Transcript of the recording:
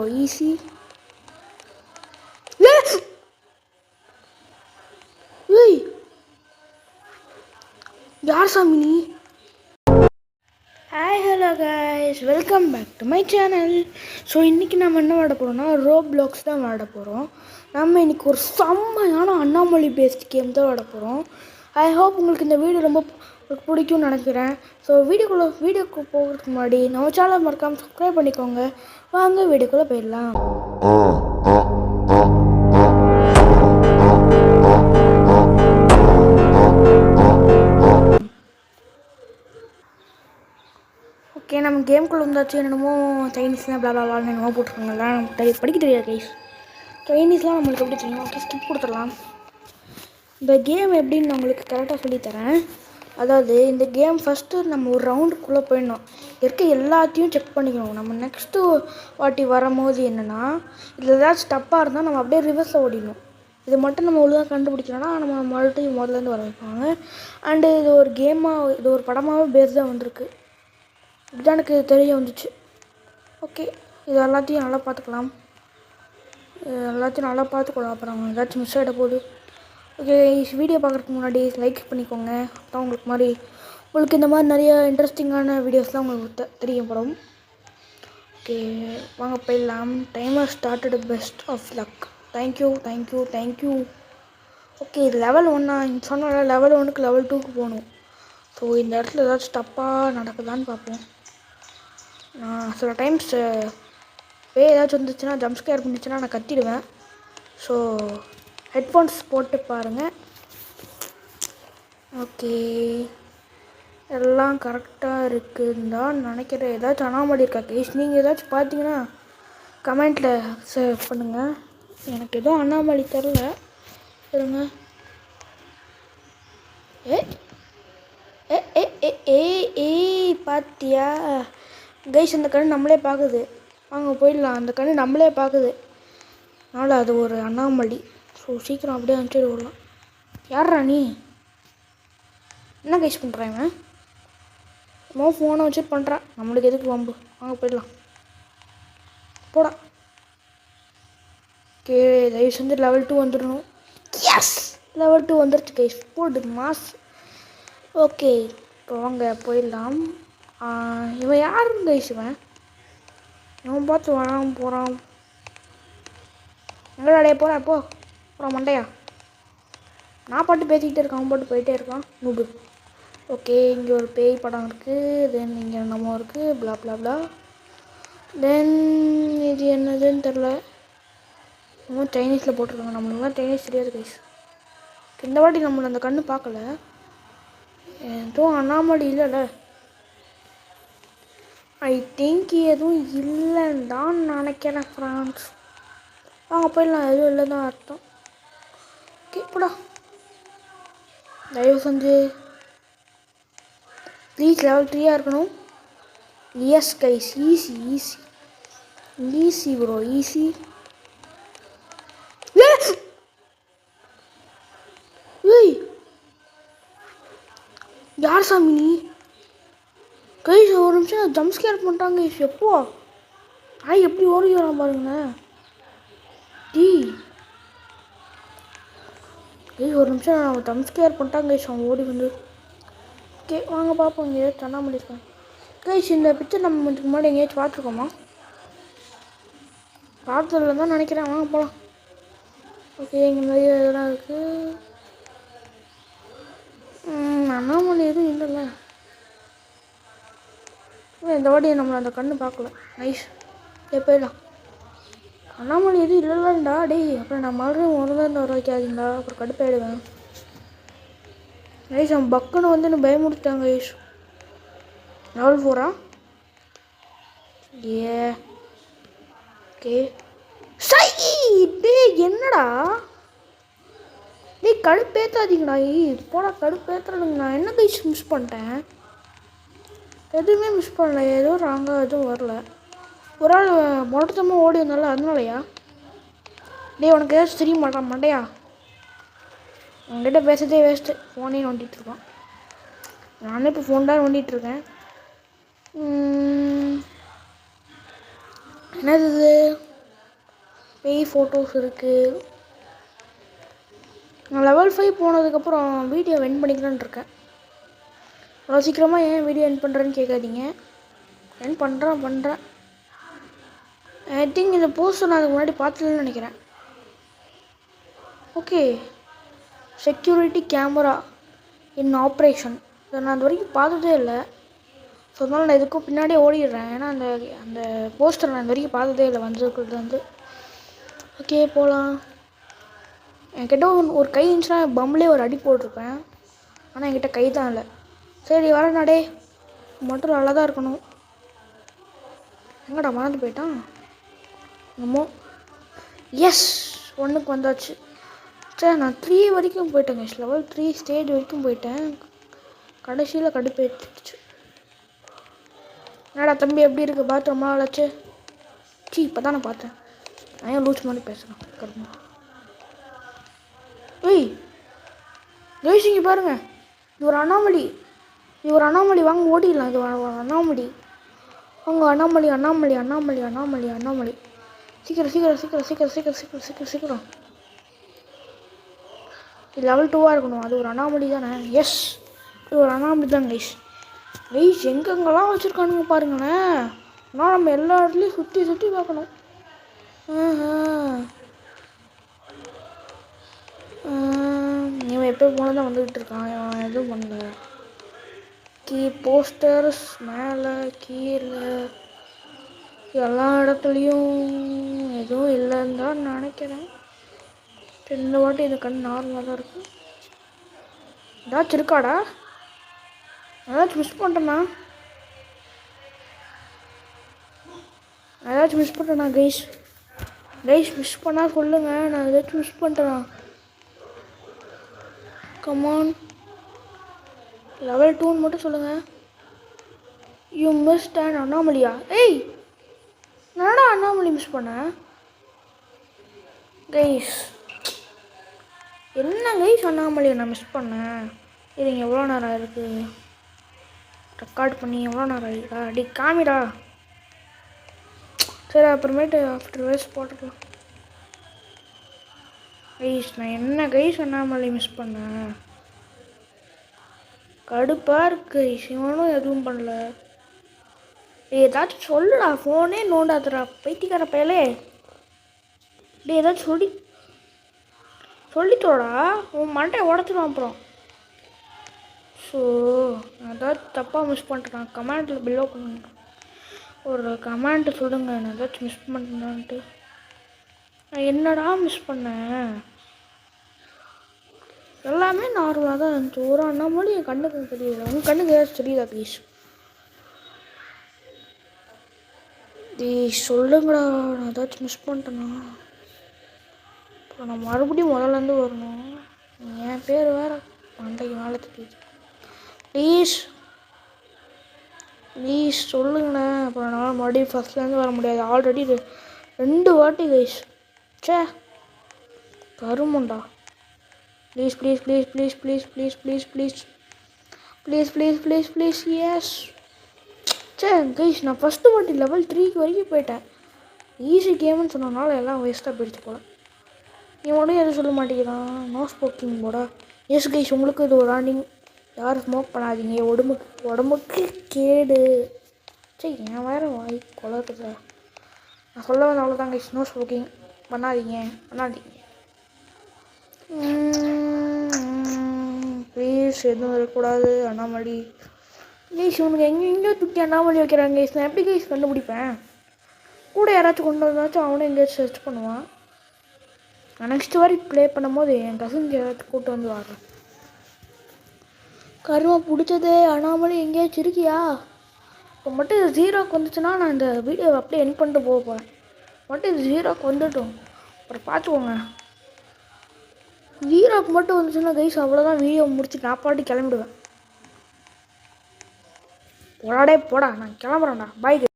Bro easy. ஏய் யார் சாமி நீ? Hi hello guys, welcome back to my channel. So இன்றைக்கி நம்ம என்ன விளாட போகிறோம்னா ரோப்ளாக்ஸ் தான் விளாட போகிறோம். நம்ம இன்றைக்கி ஒரு செம்மையான அண்ணாமலை பேஸ்ட் கேம் தான் விளாட போகிறோம். ஐ ஹோப் உங்களுக்கு இந்த வீடியோ ரொம்ப பிடிக்கும்னு நினைக்கிறேன். ஸோ வீடியோக்கு போகிறதுக்கு முன்னாடி நம்ம சேனல் மறக்காமல் சப்ஸ்கிரைப் பண்ணிக்கோங்க. வாங்க வீடியோக்குள்ளே போயிடலாம். ஓகே, நம்ம கேம்குள்ளே வந்தாச்சு. என்னமோ சைனீஸ்லாம் பிளாப்ளான்னு என்னமோ போட்டிருக்காங்கலாம் படிக்க தெரியாது கைஸ். சைனீஸ்லாம் நம்மளுக்கு எப்படி தெரியும்? ஓகே, ஸ்கிப் கொடுத்துடலாம். இந்த கேம் எப்படின்னு நான் உங்களுக்கு கரெக்டாக சொல்லித்தரேன். அதாவது இந்த கேம் ஃபஸ்ட்டு நம்ம ஒரு ரவுண்டுக்குள்ளே போயிடணும். இருக்க எல்லாத்தையும் செக் பண்ணிக்கணும். நம்ம நெக்ஸ்ட்டு வாட்டி வரும்போது என்னென்னா, இதில் ஏதாச்சும் தப்பாக இருந்தால் நம்ம அப்படியே ரிவர்ஸில் ஓடிடணும். இது மட்டும் நம்ம ஒழுங்காக கண்டுபிடிக்கலன்னா நம்ம மறுபடியும் முதல்லேருந்து வர வைப்பாங்க. அண்டு இது ஒரு கேமாக, இது ஒரு படமாகவே பேஸ்டாக வந்திருக்கு. இதுதான் எனக்கு தெரிய வந்துச்சு. ஓகே, இது எல்லாத்தையும் நல்லா பார்த்துக்கலாம். அப்புறம் ஏதாச்சும் மிஸ் ஆகிட போகுது. ஓகே, வீடியோ பார்க்குறதுக்கு முன்னாடி லைக் பண்ணிக்கோங்க. அப்புறம் உங்களுக்கு இந்த மாதிரி நிறைய இன்ட்ரெஸ்டிங்கான வீடியோஸ்லாம் உங்களுக்கு தெரியப்படும். ஓகே, வாங்க போயிடலாம். Timer started. Best of luck. Thank you. Okay, இது லெவல் 1 சொன்னால் லெவல் 1க்கு லெவல் 2க்கு போகணும். ஸோ இந்த இடத்துல ஏதாச்சும் தப்பாக நடக்குதான்னு பார்ப்போம். சில டைம்ஸ் ஏதாச்சும் வந்துச்சுன்னா, ஜம்ப்ஸ்கேர் பண்ணிச்சுன்னா நான் கத்திடுவேன். ஸோ ஹெட்ஃபோன்ஸ் போட்டு பாருங்கள். ஓகே, எல்லாம் கரெக்டாக இருக்குதுன்னு தான் நினைக்கிறேன். ஏதாச்சும் அனாமலி இருக்கா கேஸ்? நீங்கள் ஏதாச்சும் பார்த்தீங்கன்னா கமெண்ட்டில் சேவ் பண்ணுங்கள். எனக்கு எதுவும் அனாமலி தெரில. இருங்க. ஏய் பாத்தியா கைஸ்? அந்த கண்ணு நம்மளே பார்க்குது. வாங்க போயிடலாம். அந்த கண்ணு நம்மளே பார்க்குது. அதனால் அது ஒரு அண்ணாமலி. ஸோ சீக்கிரம் அப்படியே அனுப்பிச்சு விடலாம். யார்ரா நீ? என்ன கைஸ் பண்ணுறாங்க? நம்ம ஃபோனை வச்சுட்டு பண்ணுறான். நம்மளுக்கு எதுக்கு வம்பு? வாங்க போயிடலாம். போடா. ஓகே, தயவு செஞ்சு லெவல் 2 வந்துடணும். எஸ், லெவல் 2 வந்துருச்சு கைஸ். போடு மாஸ். ஓகே, இப்போ வாங்க போயிடலாம். இவன் யாருன்னு கைஸ்? இவன் பார்த்து வரான் போகிறான். எங்கடாடைய போகிறேன் போகிறான் மண்டையா. நான் பாட்டு பேசிக்கிட்டே இருக்கேன், அவன் பாட்டு போயிட்டே இருக்கான் நூபு. ஓகே, இங்கே ஒரு பேய் படம் இருக்குது. தென் இங்கே நம்ம இருக்குது. பிளா. தென் இது என்னதுன்னு தெரில. நம்ம சைனீஸில் போட்டிருக்காங்க. நம்மளுக்குலாம் சைனீஸ் தெரியாது கைஸ். இந்த வாட்டி நம்மளை அந்த கண்ணு பார்க்கல. எதுவும் அண்ணாமலை இல்லைல்ல. ஐ திங்க் எதுவும் இல்லைன்னு தான் நினைக்கிறேன் ஃப்ரெண்ட்ஸ். வாங்க போயிடலாம். எதுவும் இல்லை தான் அர்த்தம். ஓகே போடா. தயவு செஞ்சு ப்ளீஸ் லெவல் 3 இருக்கணும். S guys, easy bro easy. ஏய் யார் சாமி நீ? கைஸ் ஒரு நிமிஷம் ஜம்ப்ஸ்கேர் பண்ணிட்டாங்க கைஸ். எப்போ எப்படி ஓடி வரான் பாருங்க. கைஸ் ஒரு நிமிஷம் நான் ஜம்ப்ஸ்கேர் பண்ணிட்டாங்க கைஸ். அவன் ஓடி வந்து. ஓகே வாங்க பார்ப்போம். இங்கே ஏதாச்சும் பண்ண முடியிருக்கேன் கைஸ். இந்த பிக்சர் நம்ம இதுக்கு முன்னாடி எங்கேயாச்சும் பார்த்துருக்கோமா? பார்த்ததில்ல தான் நினைக்கிறேன். வாங்க போகலாம். ஓகே, இங்கே நிறைய இதெல்லாம் இருக்குது. அண்ணாமலை எதுவும் இல்லைல்ல. இந்த வாட்டி நம்மளை அந்த கண்ணு பார்க்கல. நைஸ். போயிடலாம். அண்ணாமலை எதுவும் இல்லைல்லண்டா டேய். அப்புறம் நான் மறுபடியும் முதல்ல வர வைக்காதீங்களா, அப்புறம் கடுப்பாயிடுவேன். நைஸ். அவன் பக்குன்னு வந்து எனக்கு பயமுடித்தாங்க கைஸ். லெவல் 4 ஓகே சை. டே என்னடா டேய், கடுப்பேற்றாதீங்கடா. போடா, கடுப்பேற்றுறதுங்க. நான் என்ன கைஸ் மிஸ் பண்ணிட்டேன்? எதுவுமே மிஸ் பண்ணல. ஏதோ ராங்காக எதுவும் வரல. ஒரு ஆள் மொட்டத்தமாக ஓடி வந்தால அதனாலயா? டேய் உனக்கு ஏதாச்சும் தெரிய மாட்டான் மண்டையா? உங்ககிட்ட பேசுறதே வேஸ்ட்டு. ஃபோனே நோண்டிகிட்ருக்கான். நானே இப்போ ஃபோன் தான் நோண்டிகிட்ருக்கேன். என்னது இது? பேய் ஃபோட்டோஸ் இருக்குது. நான் லெவல் 5 போனதுக்கப்புறம் வீடியோ எண்ட் பண்ணிக்கலான்னு இருக்கேன். அவ்வளோ சீக்கிரமாக ஏன் வீடியோ எண்ட் பண்ணுறேன்னு கேட்காதீங்க. எண்ட் பண்ணுறேன். ஐ திங்க் இந்த போஸ்டர் நான் அதுக்கு முன்னாடி பார்த்ததுன்னு நினைக்கிறேன். Okay, security camera in operation. இதை நான் அது வரைக்கும் பார்த்ததே இல்லை. ஸோ அதனால் நான் இதுக்கும் பின்னாடியே ஓடிடுறேன். ஏன்னா அந்த அந்த போஸ்டர் நான் இது வரைக்கும் பார்த்ததே இல்லை வந்ததுக்குள்ளது வந்து. ஓகே போகலாம். என்கிட்ட ஒரு கை இருந்துச்சுன்னா பம்ப்லேயே ஒரு அடி போட்டிருப்பேன். ஆனால் என்கிட்ட கை தான் இல்லை. சரி வரேனாடே, மட்டும் நல்லா தான் இருக்கணும். எங்கடா மறந்து போயிட்டான் என்னமோ. எஸ், 1க்கு வந்தாச்சு. சரி நான் 3 வரைக்கும் போயிட்டேங்க. லெவல் 3 ஸ்டேஜ் வரைக்கும் போயிட்டேன். கடைசியில் கடுப்பு ஏற்றிடுச்சு. என்னடா தம்பி எப்படி இருக்குது? பார்த்து ரொம்ப நாள் ஆச்சு. இப்போ தான் நான் பார்த்தேன். நான் ஏன் லூஸ் மாதிரி பேசுகிறேன் கருமா. ஏய் ஜெய்சிங்க பாருங்க, இது ஒரு அண்ணாமலி. வாங்க ஓடிடலாம். இது ஒரு அண்ணாமலி. வாங்க அண்ணாமலி. சீக்கிரம். இது லெவல் 2 இருக்கணும். அது ஒரு அண்ணாமலி தானே? எஸ், இது ஒரு அண்ணாமலி தான் கைஸ். எங்கெங்கெல்லாம் வச்சுருக்கானுங்க பாருங்களேன். ஆனால் நம்ம எல்லா இடத்துலையும் சுற்றி பார்க்கணும். இவன் எப்போ போனதான் வந்துக்கிட்டு இருக்கான். இவன் எதுவும் பண்ணல. போஸ்டர்ஸ் மேலே கீழே எல்லா இடத்துலையும் எதுவும் இல்லைன்னு தான் நினைக்கிறேன். இந்த வாட்டி இது கண் நார்மலாக தான் இருக்குது. ஏதாச்சும் இருக்காடா? ஏதாச்சும் மிஸ் பண்ணிட்டேண்ணா கைஸ் மிஸ் பண்ணால் சொல்லுங்கள். நான் ஏதாச்சும் மிஸ் பண்ணிட்டேண்ணா. கமான், லெவல் 2ன்னு மட்டும் சொல்லுங்கள். யூ மிஸ்ட் அண்ட் அண்ணாமலியா? ஏய் என்னடா அண்ணாமலி மிஸ் பண்ணேன் கைஸ். என்ன கைஸ் அண்ணாமலியை நான் மிஸ் பண்ணேன். இது எவ்வளோ நேரம் இருக்குது ரெக்கார்ட் பண்ணி? எவ்வளோ நேரம் ஆகிடுடா? அடி காமிடா. சரி அப்புறமேட்டு ஆஃப்டர் வேஸ் போட்டுக்கலாம். கைஸ் நான் என்ன கைஸ் அண்ணாமலை மிஸ் பண்ணேன்? கடுப்பாக இருக்கு கைஸ். இவனும் எதுவும் பண்ணல. ஏதாச்சும் சொல்லுடா. ஃபோனே நோண்டாதுடா பைத்தியக்கார பயலே. ஏதாச்சும் சொல்லித்தோடா. உன் மண்டையை உடச்சிடுவான் அப்புறம். ஸோ நான் ஏதாச்சும் தப்பாக மிஸ் பண்ணிட்டேன். கமெண்ட்டில் பிலோ பண்ணுங்க. ஒரு கமெண்ட்டு சொல்லுங்க நான் ஏதாச்சும் மிஸ் பண்ணேன்ட்டு. நான் என்னடா மிஸ் பண்ணேன்? எல்லாமே நார்மலாக தான் இருந்துச்சு. ஒரு அண்ணாமலை என் கண்ணுக்கு தெரியுது. உங்கள் கண்ணுக்கு ஏதாச்சும் தெரியுதா ப்ளீஸ்? சொல்லுங்கடா. நான் ஏதாச்சும் மிஸ் பண்ணிட்டேன்னா இப்போ நான் மறுபடியும் முதல்லேருந்து வரணும். என் பேர் வேறு மண்டைக்கு மேலே தெரியுது. ப்ளீஸ் சொல்லுங்கண்ணே. அப்புறம் என்னால் மறுபடியும் ஃபஸ்ட்லேருந்து வர முடியாது. ஆல்ரெடி 2 வாட்டி கைஸ். சே கருமண்டா. Please yes. சே கைஸ் நான் ஃபஸ்ட்டு வாட்டி லெவல் 3க்கு வரைக்கும் போயிட்டேன். ஈஸி கேம்னு சொன்னதுனால எல்லாம் வேஸ்ட்டாக போயிடுச்சு போல. இவனும் எதுவும் சொல்ல மாட்டேங்கிறான். நோ ஸ்மோக்கிங் போடா. எஸ் கைஸ் உங்களுக்கு இது ஒரு வார்னிங். யாரும் ஸ்மோக் பண்ணாதீங்க. உடம்புக்கு கேடு. சரி என் வேறு வாய் கொலருது. நான் சொல்ல வந்த அவ்வளோதான் கைஸ். நோ ஸ்மோக்கிங் பண்ணாதீங்க. ப்ளீஸ் எதுவும் இருக்கக்கூடாது. அண்ணாமலை கைஸ் இவனுக்கு எங்கெங்கேயோ தூக்கி அண்ணாமலை வைக்கிறாங்க கைஸ். நான் எப்படி கைஸ் கண்டுபிடிப்பேன்? கூட யாராச்சும் கொண்டு வந்தாச்சும் அவனும் எங்கேயாச்சும் சர்ச் பண்ணுவான். நான் நெக்ஸ்ட் வாரி ப்ளே பண்ணும்போது என் கசின்ஸ் யாராச்சும் கூப்பிட்டு வந்து வாடுறேன். கருவா பிடிச்சது அண்ணாமலை எங்கேயாச்சும் இருக்கியா? இப்போ மட்டும் இது 0க்கு வந்துச்சுன்னா நான் இந்த வீடியோவை அப்படியே என் பண்ணிட்டு போக போகிறேன். மட்டும் இது 0க்கு வந்துட்டோம். அப்புறம் பார்த்துக்கோங்க. 0க்கு மட்டும் வந்துச்சுன்னா கைஸ் அவ்வளோதான். வீடியோ முடிச்சு நான் பாட்டு கிளம்பிடுவேன். போடா நான் கிளம்புறேன்டா. பாய்.